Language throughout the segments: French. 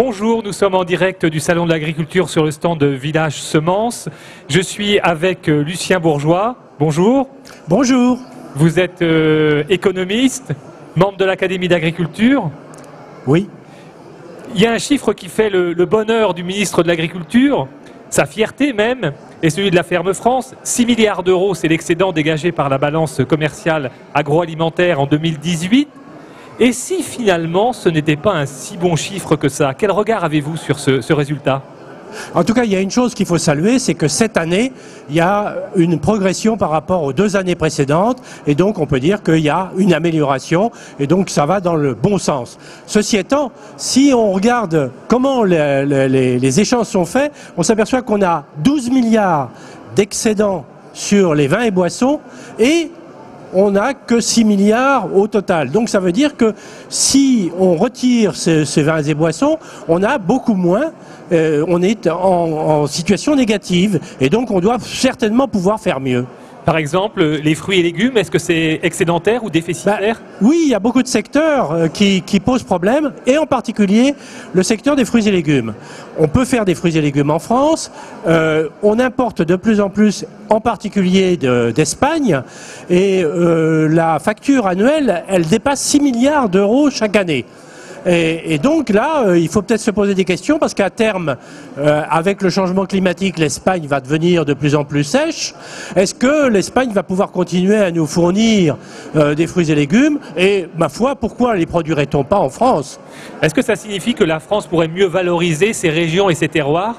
Bonjour, nous sommes en direct du Salon de l'Agriculture sur le stand de Village Semences. Je suis avec Lucien Bourgeois. Bonjour. Bonjour. Vous êtes économiste, membre de l'Académie d'Agriculture. Oui. Il y a un chiffre qui fait le bonheur du ministre de l'Agriculture, sa fierté même, et celui de la Ferme France. 6 milliards d'euros, c'est l'excédent dégagé par la balance commerciale agroalimentaire en 2018. Et si finalement ce n'était pas un si bon chiffre que ça, quel regard avez-vous sur ce résultat ? En tout cas, il y a une chose qu'il faut saluer, c'est que cette année, il y a une progression par rapport aux 2 années précédentes, et donc on peut dire qu'il y a une amélioration, et donc ça va dans le bon sens. Ceci étant, si on regarde comment les échanges sont faits, on s'aperçoit qu'on a 12 milliards d'excédents sur les vins et boissons, et on n'a que 6 milliards au total. Donc ça veut dire que si on retire ces vins et boissons, on a beaucoup moins, on est en situation négative, et donc on doit certainement pouvoir faire mieux. Par exemple, les fruits et légumes, est-ce que c'est excédentaire ou déficitaire ? Oui, il y a beaucoup de secteurs qui posent problème, et en particulier le secteur des fruits et légumes. On peut faire des fruits et légumes en France, on importe de plus en plus, en particulier d'Espagne, et la facture annuelle, elle dépasse 6 milliards d'euros chaque année. Et donc là, il faut peut-être se poser des questions parce qu'à terme, avec le changement climatique, l'Espagne va devenir de plus en plus sèche. Est-ce que l'Espagne va pouvoir continuer à nous fournir des fruits et légumes? Et ma foi, pourquoi les produirait-on pas en France? Est-ce que ça signifie que la France pourrait mieux valoriser ses régions et ses terroirs?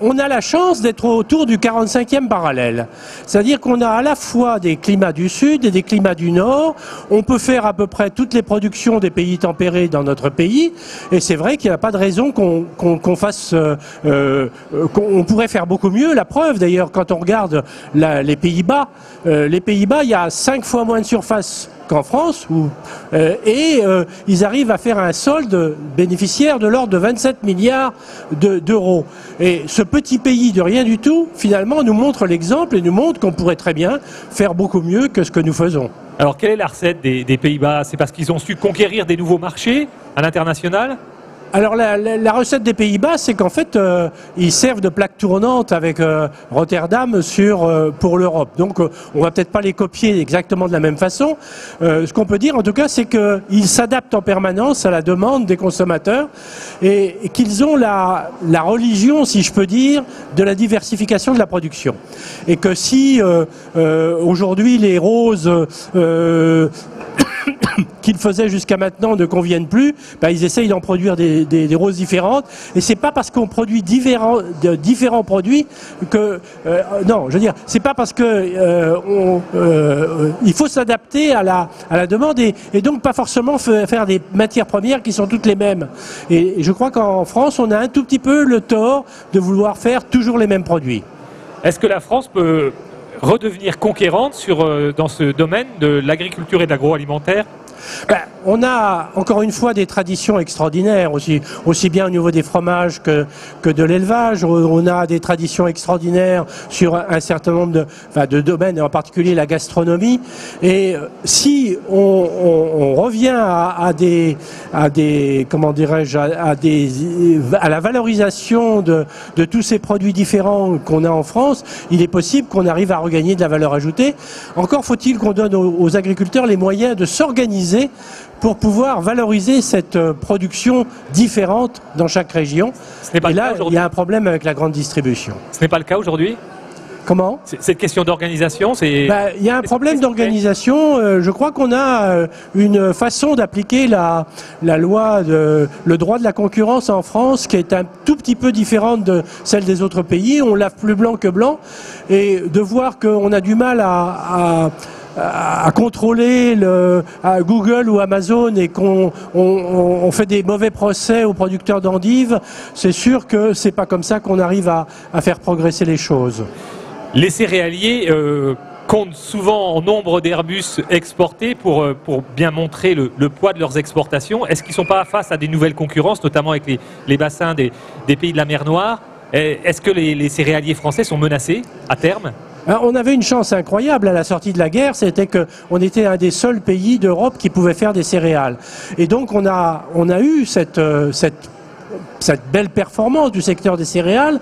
On a la chance d'être autour du 45e parallèle. C'est-à-dire qu'on a à la fois des climats du sud et des climats du nord. On peut faire à peu près toutes les productions des pays tempérés dans notre pays. Et c'est vrai qu'il n'y a pas de raison qu'on fasse... qu'on pourrait faire beaucoup mieux. La preuve, d'ailleurs, quand on regarde les Pays-Bas, il y a 5 fois moins de surface qu'en France, ils arrivent à faire un solde bénéficiaire de l'ordre de 27 milliards d'euros. Et ce petit pays de rien du tout, finalement, nous montre l'exemple et nous montre qu'on pourrait très bien faire beaucoup mieux que ce que nous faisons. Alors, quelle est la recette des Pays-Bas? C'est parce qu'ils ont su conquérir des nouveaux marchés à l'international? Alors la recette des Pays-Bas, c'est qu'en fait, ils servent de plaque tournante avec Rotterdam pour l'Europe. Donc on va peut-être pas les copier exactement de la même façon. Ce qu'on peut dire en tout cas, c'est qu'ils s'adaptent en permanence à la demande des consommateurs et qu'ils ont la religion, si je peux dire, de la diversification de la production. Et que si aujourd'hui les roses qu'ils faisaient jusqu'à maintenant ne conviennent plus, ils essayent d'en produire des roses différentes. Et c'est pas parce qu'on produit différents produits que non, je veux dire, c'est pas parce que il faut s'adapter à la demande et donc pas forcément faire des matières premières qui sont toutes les mêmes. Et je crois qu'en France, on a un tout petit peu le tort de vouloir faire toujours les mêmes produits. Est-ce que la France peut redevenir conquérante dans ce domaine de l'agriculture et de l'agroalimentaire? On a encore une fois des traditions extraordinaires, aussi bien au niveau des fromages que de l'élevage. On a des traditions extraordinaires sur un certain nombre de domaines, et en particulier la gastronomie. Et si on revient à la valorisation de tous ces produits différents qu'on a en France, il est possible qu'on arrive à regagner de la valeur ajoutée. Encore faut-il qu'on donne aux agriculteurs les moyens de s'organiser pour pouvoir valoriser cette production différente dans chaque région. Et là, il y a un problème avec la grande distribution. Ce n'est pas le cas aujourd'hui? Comment? Cette question d'organisation, c'est... Il y a un problème d'organisation. Je crois qu'on a une façon d'appliquer la loi, le droit de la concurrence en France qui est un tout petit peu différente de celle des autres pays. On lave plus blanc que blanc. Et de voir qu'on a du mal à contrôler Google ou Amazon et qu'on fait des mauvais procès aux producteurs d'endives, c'est sûr que c'est pas comme ça qu'on arrive à faire progresser les choses. Les céréaliers comptent souvent en nombre d'Airbus exportés pour bien montrer le poids de leurs exportations. Est-ce qu'ils ne sont pas face à des nouvelles concurrences, notamment avec les bassins des pays de la mer Noire? Est-ce que les céréaliers français sont menacés à terme? Alors, on avait une chance incroyable à la sortie de la guerre, c'était qu'on était un des seuls pays d'Europe qui pouvait faire des céréales. Et donc on a eu cette cette belle performance du secteur des céréales.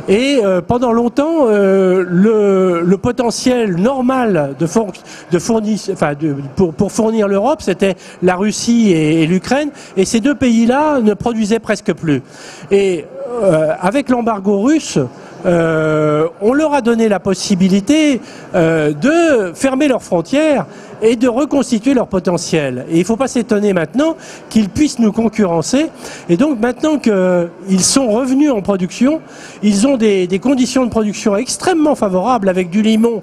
Et pendant longtemps, le potentiel normal pour fournir l'Europe, c'était la Russie et l'Ukraine. Et ces deux pays-là ne produisaient presque plus. Et avec l'embargo russe, on leur a donné la possibilité de fermer leurs frontières et de reconstituer leur potentiel. Et il ne faut pas s'étonner maintenant qu'ils puissent nous concurrencer. Et donc maintenant qu'ils sont revenus en production, ils ont des conditions de production extrêmement favorables, avec du limon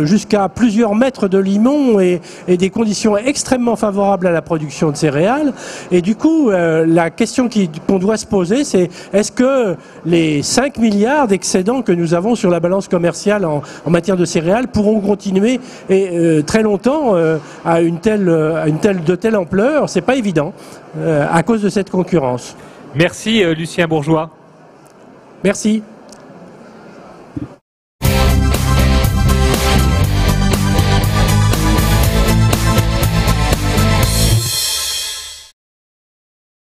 jusqu'à plusieurs mètres de limon et des conditions extrêmement favorables à la production de céréales. Et du coup, la question qu'on doit se poser, c'est est-ce que les 5 milliards d'excédents que nous avons sur la balance commerciale en matière de céréales pourront continuer très longtemps à de telle ampleur? C'est pas évident à cause de cette concurrence. Merci Lucien Bourgeois. Merci.